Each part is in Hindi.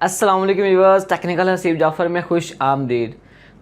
अस्सलाम वालेकुम व्यूअर्स, टेक्निकल हसीब जाफर में खुश आमदीद।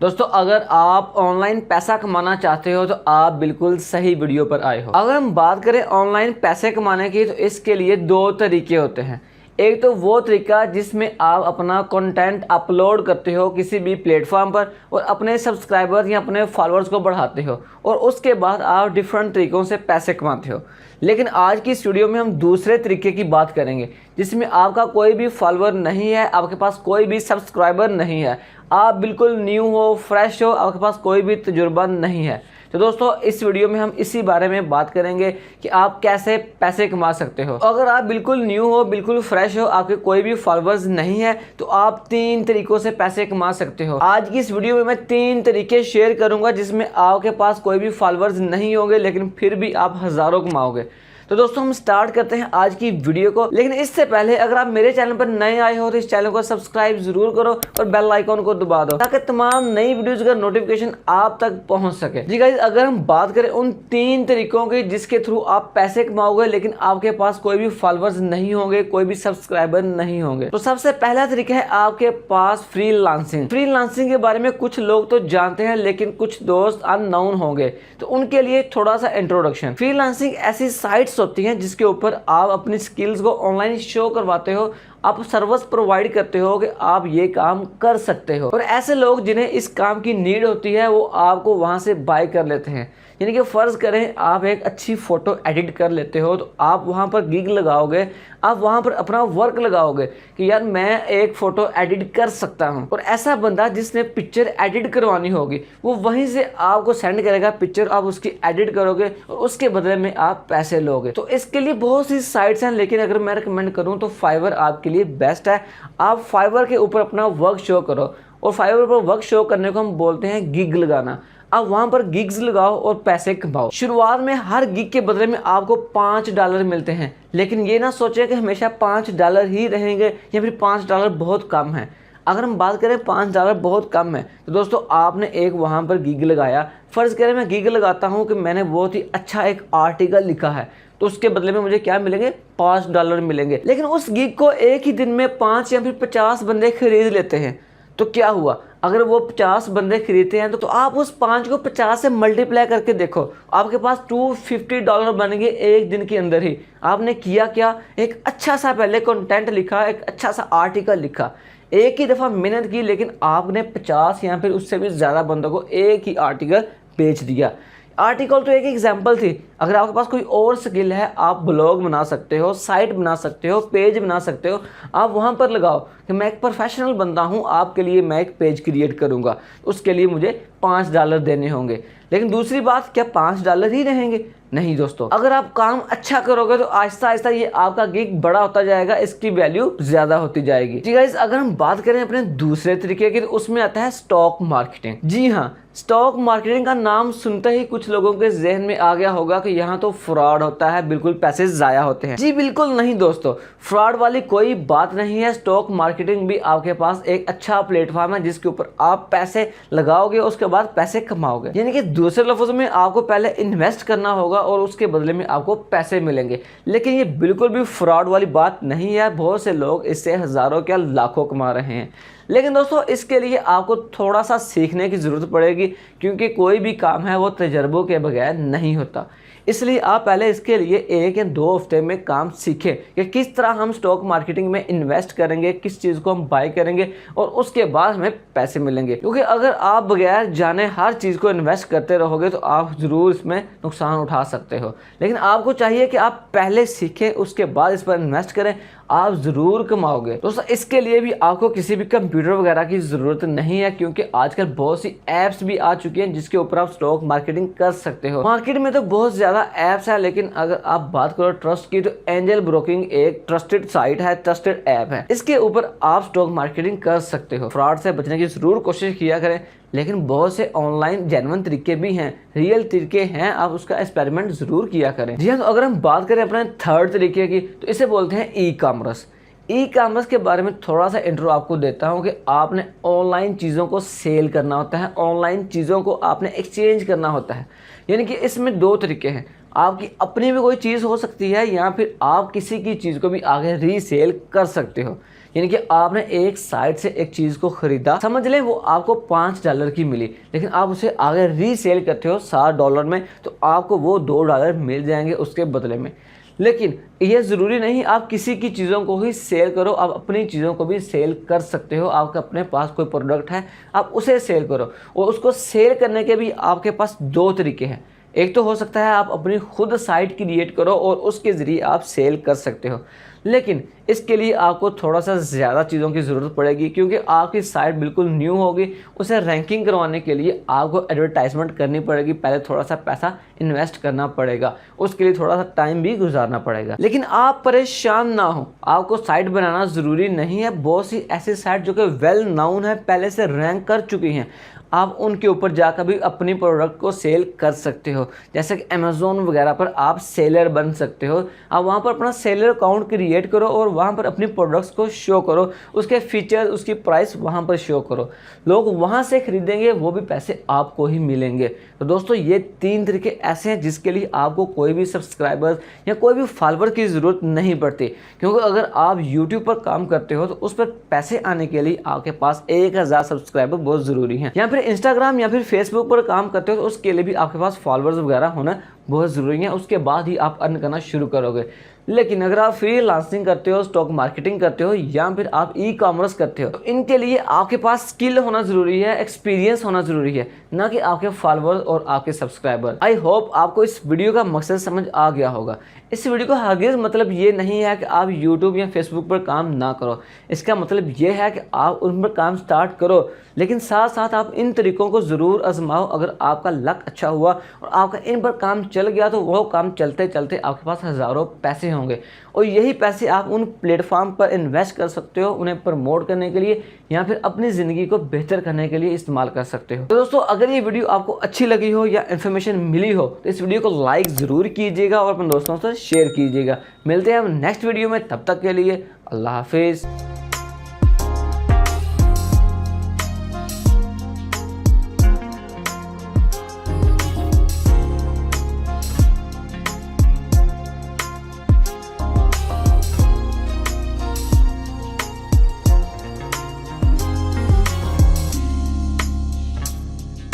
दोस्तों, अगर आप ऑनलाइन पैसा कमाना चाहते हो तो आप बिल्कुल सही वीडियो पर आए हो। अगर हम बात करें ऑनलाइन पैसे कमाने की तो इसके लिए दो तरीके होते हैं। एक तो वो तरीका जिसमें आप अपना कंटेंट अपलोड करते हो किसी भी प्लेटफॉर्म पर और अपने सब्सक्राइबर या अपने फॉलोअर्स को बढ़ाते हो और उसके बाद आप डिफरेंट तरीक़ों से पैसे कमाते हो। लेकिन आज की इस वीडियो में हम दूसरे तरीके की बात करेंगे जिसमें आपका कोई भी फॉलोअर नहीं है, आपके पास कोई भी सब्सक्राइबर नहीं है, आप बिल्कुल न्यू हो, फ्रेश हो, आपके पास कोई भी तजुर्बा नहीं है। तो दोस्तों, इस वीडियो में हम इसी बारे में बात करेंगे कि आप कैसे पैसे कमा सकते हो। अगर आप बिल्कुल न्यू हो, बिल्कुल फ्रेश हो, आपके कोई भी फॉलोअर्स नहीं है तो आप 3 तरीकों से पैसे कमा सकते हो। आज की इस वीडियो में मैं 3 तरीके शेयर करूंगा जिसमें आपके पास कोई भी फॉलोअर्स नहीं होंगे लेकिन फिर भी आप हज़ारों कमाओगे। तो दोस्तों, हम स्टार्ट करते हैं आज की वीडियो को। लेकिन इससे पहले अगर आप मेरे चैनल पर नए आए हो तो इस चैनल को सब्सक्राइब जरूर करो और बेल आइकॉन को दबा दो ताकि तमाम नई वीडियोस का नोटिफिकेशन आप तक पहुंच सके। जी गाइस, अगर हम बात करें उन 3 तरीकों की जिसके थ्रू आप पैसे कमाओगे लेकिन आपके पास कोई भी फॉलोअर्स नहीं होंगे, कोई भी सब्सक्राइबर नहीं होंगे, तो सबसे पहला तरीका है आपके पास फ्रीलांसिंग। फ्रीलांसिंग के बारे में कुछ लोग तो जानते हैं लेकिन कुछ दोस्त अननोन होंगे, तो उनके लिए थोड़ा सा इंट्रोडक्शन। फ्रीलांसिंग ऐसी साइट्स होती हैं जिसके ऊपर आप अपनी स्किल्स को ऑनलाइन शो करवाते हो, आप सर्विस प्रोवाइड करते हो कि आप ये काम कर सकते हो और ऐसे लोग जिन्हें इस काम की नीड होती है वो आपको वहां से बाय कर लेते हैं। यानी कि फ़र्ज़ करें आप एक अच्छी फ़ोटो एडिट कर लेते हो तो आप वहाँ पर गिग लगाओगे, आप वहाँ पर अपना वर्क लगाओगे कि यार मैं एक फ़ोटो एडिट कर सकता हूँ, और ऐसा बंदा जिसने पिक्चर एडिट करवानी होगी वो वहीं से आपको सेंड करेगा पिक्चर, आप उसकी एडिट करोगे और उसके बदले में आप पैसे लोगे। तो इसके लिए बहुत सी साइट्स हैं लेकिन अगर मैं रिकमेंड करूँ तो फाइवर आपके लिए बेस्ट है। आप फाइवर के ऊपर अपना वर्क शो करो और फाइवर पर वर्क शो करने को हम बोलते हैं गिग लगाना। आप वहां पर गिग्स लगाओ और पैसे कमाओ। शुरुआत में हर गिग के बदले में आपको $5 मिलते हैं, लेकिन ये ना सोचें कि हमेशा $5 ही रहेंगे या फिर $5 बहुत कम है। अगर हम बात करें $5 बहुत कम है तो दोस्तों आपने एक वहां पर गिग लगाया। फ़र्ज़ करें मैं गिग लगाता हूं कि मैंने बहुत ही अच्छा एक आर्टिकल लिखा है तो उसके बदले में मुझे क्या मिलेंगे, $5 मिलेंगे। लेकिन उस गिग को एक ही दिन में 5 या फिर 50 बंदे खरीद लेते हैं, तो क्या हुआ? अगर वो 50 बंदे खरीदते हैं तो आप उस 5 को 50 से मल्टीप्लाई करके देखो, आपके पास $250 बनेंगे एक दिन के अंदर ही। आपने किया क्या? एक अच्छा सा पहले कंटेंट लिखा, एक अच्छा सा आर्टिकल लिखा, एक ही दफ़ा मेहनत की, लेकिन आपने 50 या फिर उससे भी ज़्यादा बंदों को एक ही आर्टिकल बेच दिया। आर्टिकल तो एक एग्जाम्पल थी। अगर आपके पास कोई और स्किल है, आप ब्लॉग बना सकते हो, साइट बना सकते हो, पेज बना सकते हो, आप वहाँ पर लगाओ कि मैं एक प्रोफेशनल बंदा हूँ, आपके लिए मैं एक पेज क्रिएट करूँगा, उसके लिए मुझे $5 देने होंगे। लेकिन दूसरी बात, क्या $5 ही रहेंगे? नहीं दोस्तों, अगर आप काम अच्छा करोगे तो आहिस्ता आहिस्ता ये आपका गिग बड़ा होता जाएगा, इसकी वैल्यू ज़्यादा होती जाएगी। जी गाइस, अगर हम बात करें अपने दूसरे तरीके की तो उसमें आता है स्टॉक मार्केटिंग। जी हाँ, स्टॉक मार्केटिंग का नाम सुनते ही कुछ लोगों के जहन में आ गया होगा कि यहाँ तो फ्रॉड होता है, बिल्कुल पैसे ज़ाया होते हैं। जी बिल्कुल नहीं दोस्तों, फ्रॉड वाली कोई बात नहीं है। स्टॉक मार्केटिंग भी आपके पास एक अच्छा प्लेटफॉर्म है जिसके ऊपर आप पैसे लगाओगे, उसके बाद पैसे कमाओगे। यानी कि दूसरे लफ्ज़ों में आपको पहले इन्वेस्ट करना होगा और उसके बदले में आपको पैसे मिलेंगे। लेकिन ये बिल्कुल भी फ्रॉड वाली बात नहीं है। बहुत से लोग इससे हज़ारों क्या लाखों कमा रहे हैं। लेकिन दोस्तों, इसके लिए आपको थोड़ा सा सीखने की ज़रूरत पड़ेगी क्योंकि कोई भी काम है वो तजर्बों के बगैर नहीं होता। इसलिए आप पहले इसके लिए 1 या 2 हफ्ते में काम सीखें कि किस तरह हम स्टॉक मार्केटिंग में इन्वेस्ट करेंगे, किस चीज़ को हम बाय करेंगे और उसके बाद हमें पैसे मिलेंगे। क्योंकि अगर आप बगैर जाने हर चीज़ को इन्वेस्ट करते रहोगे तो आप ज़रूर इसमें नुकसान उठा सकते हो। लेकिन आपको चाहिए कि आप पहले सीखें, उसके बाद इस पर इन्वेस्ट करें, आप ज़रूर कमाओगे। दोस्तों, इसके लिए भी आपको किसी भी कंप्यूटर वगैरह की ज़रूरत नहीं है क्योंकि आजकल बहुत सी ऐप्स भी आ चुकी हैं जिसके ऊपर आप स्टॉक मार्केटिंग कर सकते हो। मार्केट में तो बहुत ज़्यादा ऐप्स है, लेकिन अगर आप बात करो ट्रस्ट की तो एंजल ब्रोकिंग एक ट्रस्टेड साइट है, ट्रस्टेड ऐप है। इसके ऊपर आप स्टॉक मार्केटिंग कर सकते हो। फ्रॉड से बचने की ज़रूर कोशिश किया करें, लेकिन बहुत से ऑनलाइन जेन्युइन तरीके भी हैं, रियल तरीके हैं, आप उसका एक्सपेरिमेंट ज़रूर किया करें। जी हाँ, तो अगर हम बात करें अपने थर्ड तरीके की तो इसे बोलते हैं ई कॉमर्स। ई कॉमर्स के बारे में थोड़ा सा इंट्रो आपको देता हूँ कि आपने ऑनलाइन चीज़ों को सेल करना होता है, ऑनलाइन चीज़ों को आपने एक्सचेंज करना होता है। यानी कि इसमें 2 तरीके हैं, आपकी अपनी भी कोई चीज़ हो सकती है या फिर आप किसी की चीज़ को भी आगे रीसेल कर सकते हो। यानी कि आपने एक साइट से एक चीज़ को खरीदा, समझ लें वो आपको $5 की मिली, लेकिन आप उसे आगे रीसेल करते हो $7 में, तो आपको वो $2 मिल जाएंगे उसके बदले में। लेकिन ये ज़रूरी नहीं आप किसी की चीज़ों को ही सेल करो, आप अपनी चीज़ों को भी सेल कर सकते हो। आपका अपने पास कोई प्रोडक्ट है, आप उसे सेल करो, और उसको सेल करने के भी आपके पास 2 तरीके हैं। एक तो हो सकता है आप अपनी खुद साइट क्रिएट करो और उसके ज़रिए आप सेल कर सकते हो, लेकिन इसके लिए आपको थोड़ा सा ज़्यादा चीज़ों की ज़रूरत पड़ेगी, क्योंकि आपकी साइट बिल्कुल न्यू होगी। उसे रैंकिंग करवाने के लिए आपको एडवर्टाइजमेंट करनी पड़ेगी, पहले थोड़ा सा पैसा इन्वेस्ट करना पड़ेगा, उसके लिए थोड़ा सा टाइम भी गुजारना पड़ेगा। लेकिन आप परेशान ना हो, आपको साइट बनाना ज़रूरी नहीं है। बहुत सी ऐसी साइट जो कि वेल नाउन है, पहले से रैंक कर चुकी हैं, आप उनके ऊपर जाकर भी अपनी प्रोडक्ट को सेल कर सकते हो। जैसे कि अमेज़ोन वगैरह पर आप सेलर बन सकते हो। आप वहाँ पर अपना सेलर अकाउंट क्रिएट करो और वहाँ पर अपनी प्रोडक्ट्स को शो करो, उसके फीचर्स, उसकी प्राइस वहाँ पर शो करो। लोग वहाँ से खरीदेंगे, वो भी पैसे आपको ही मिलेंगे। तो दोस्तों ये 3 तरीके ऐसे हैं जिसके लिए आपको कोई भी सब्सक्राइबर या कोई भी फॉलोअर की ज़रूरत नहीं पड़ती, क्योंकि अगर आप यूट्यूब पर काम करते हो तो उस पर पैसे आने के लिए आपके पास 1000 सब्सक्राइबर बहुत ज़रूरी हैं। या फिर इंस्टाग्राम या फिर फेसबुक पर काम करते हो तो उसके लिए भी आपके पास फॉलोअर्स वगैरह होना बहुत ज़रूरी है, उसके बाद ही आप अर्न करना शुरू करोगे। लेकिन अगर आप फ्रीलांसिंग करते हो, स्टॉक मार्केटिंग करते हो, या फिर आप ई कॉमर्स करते हो, तो इनके लिए आपके पास स्किल होना ज़रूरी है, एक्सपीरियंस होना ज़रूरी है, ना कि आपके फॉलोअर्स और आपके सब्सक्राइबर। आई होप आपको इस वीडियो का मकसद समझ आ गया होगा। इस वीडियो का हरगिज़ मतलब ये नहीं है कि आप यूट्यूब या फेसबुक पर काम ना करो। इसका मतलब ये है कि आप उन पर काम स्टार्ट करो, लेकिन साथ साथ आप इन तरीकों को ज़रूर आजमाओ। अगर आपका लक अच्छा हुआ और आपका इन पर काम चल गया तो वो काम चलते चलते आपके पास हज़ारों पैसे होंगे, और यही पैसे आप उन प्लेटफॉर्म पर इन्वेस्ट कर सकते हो, उन्हें प्रमोट करने के लिए या फिर अपनी ज़िंदगी को बेहतर करने के लिए इस्तेमाल कर सकते हो। तो दोस्तों अगर ये वीडियो आपको अच्छी लगी हो या इन्फॉर्मेशन मिली हो तो इस वीडियो को लाइक ज़रूर कीजिएगा और अपने दोस्तों से शेयर कीजिएगा। मिलते हैं हम नेक्स्ट वीडियो में, तब तक के लिए अल्लाह हाफिज़।